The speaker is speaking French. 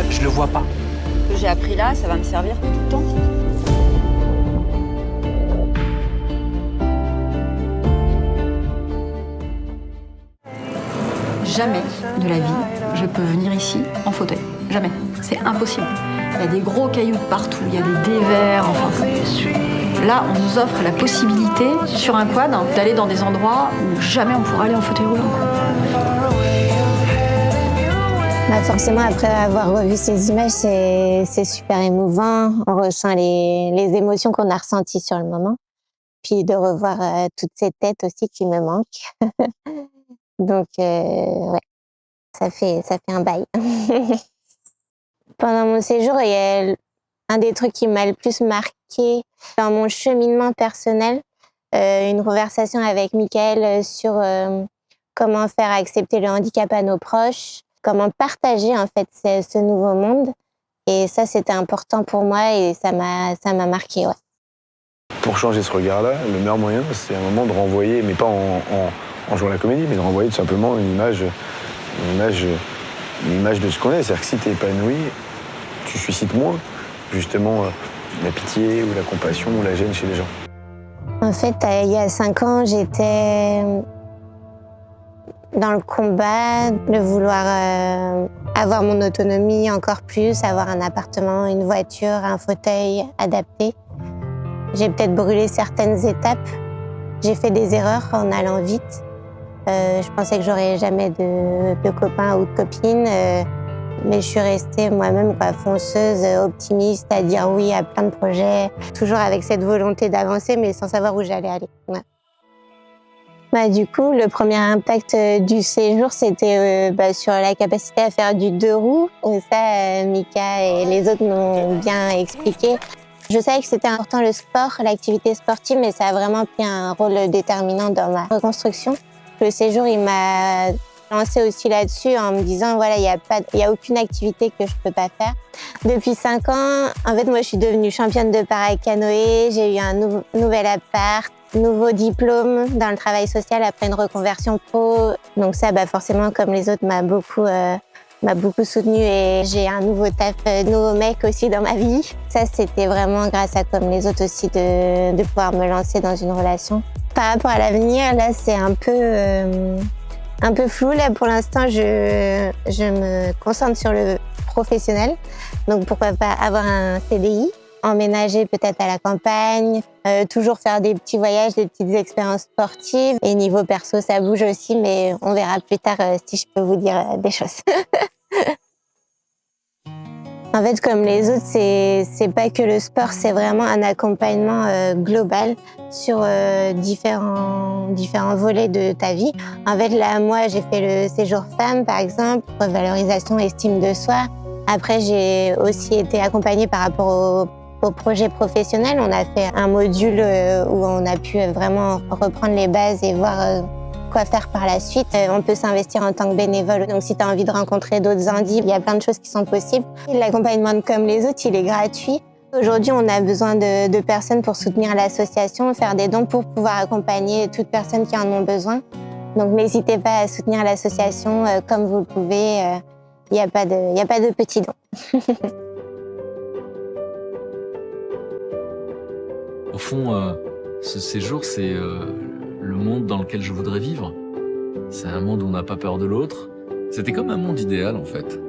je le vois pas. Ce que j'ai appris là, ça va me servir tout le temps. Jamais de la vie, je peux venir ici en fauteuil. Jamais. C'est impossible. Il y a des gros cailloux partout, il y a des dévers, enfin... Là, on nous offre la possibilité, sur un quad, d'aller dans des endroits où jamais on pourra aller en fauteuil roulant. Bah forcément, après avoir revu ces images, c'est super émouvant. On ressent les émotions qu'on a ressenties sur le moment. Puis de revoir toutes ces têtes aussi qui me manquent. Donc, ouais, ça fait un bail. Pendant mon séjour, il y a un des trucs qui m'a le plus marqué dans mon cheminement personnel, une conversation avec Michael sur comment faire accepter le handicap à nos proches, comment partager en fait ce nouveau monde. Et ça, c'était important pour moi et ça m'a marqué, ouais. Pour changer ce regard-là, le meilleur moyen, c'est un moment de renvoyer, mais pas en jouant la comédie, mais de renvoyer tout simplement une image de ce qu'on est. C'est-à-dire que si tu es épanoui, tu suscites moins, justement, la pitié ou la compassion ou la gêne chez les gens. En fait, il y a 5 ans, j'étais dans le combat de vouloir avoir mon autonomie encore plus, avoir un appartement, une voiture, un fauteuil adapté. J'ai peut-être brûlé certaines étapes. J'ai fait des erreurs en allant vite. Je pensais que j'aurais jamais de copains ou de copines, mais je suis restée moi-même fonceuse, optimiste, à dire oui à plein de projets, toujours avec cette volonté d'avancer, mais sans savoir où j'allais aller. Ouais. Bah, du coup, le premier impact du séjour, c'était sur la capacité à faire du 2 roues. Et ça, Mika et les autres m'ont bien expliqué. Je savais que c'était important le sport, l'activité sportive, mais ça a vraiment pris un rôle déterminant dans ma reconstruction. Le séjour, il m'a lancé aussi là-dessus en me disant voilà, il y a aucune activité que je peux pas faire. Depuis 5 ans, en fait, moi, je suis devenue championne de para-canoë. J'ai eu un nouvel appart, nouveau diplôme dans le travail social après une reconversion pro. Donc ça, forcément, comme les autres, m'a beaucoup soutenue et j'ai un nouveau taf, nouveau mec aussi dans ma vie. Ça, c'était vraiment grâce à comme les autres aussi de pouvoir me lancer dans une relation. Par rapport à l'avenir, là, c'est un peu flou. Là, pour l'instant, je me concentre sur le professionnel. Donc, pourquoi pas avoir un CDI, emménager peut-être à la campagne, toujours faire des petits voyages, des petites expériences sportives. Et niveau perso, ça bouge aussi, mais on verra plus tard si je peux vous dire des choses. En fait, comme les autres, c'est pas que le sport, c'est vraiment un accompagnement global sur différents volets de ta vie. En fait, là, moi, j'ai fait le séjour femme, par exemple, revalorisation, estime de soi. Après, j'ai aussi été accompagnée par rapport au projet professionnel. On a fait un module où on a pu vraiment reprendre les bases et voir quoi faire par la suite. On peut s'investir en tant que bénévole. Donc, si tu as envie de rencontrer d'autres handis, il y a plein de choses qui sont possibles. L'accompagnement de Comme les autres, il est gratuit. Aujourd'hui, on a besoin de personnes pour soutenir l'association, faire des dons pour pouvoir accompagner toute personne qui en ont besoin. Donc, n'hésitez pas à soutenir l'association comme vous le pouvez. Il n'y a pas de petits dons. Au fond, ce séjour, c'est le monde dans lequel je voudrais vivre. C'est un monde où on n'a pas peur de l'autre. C'était comme un monde idéal, en fait.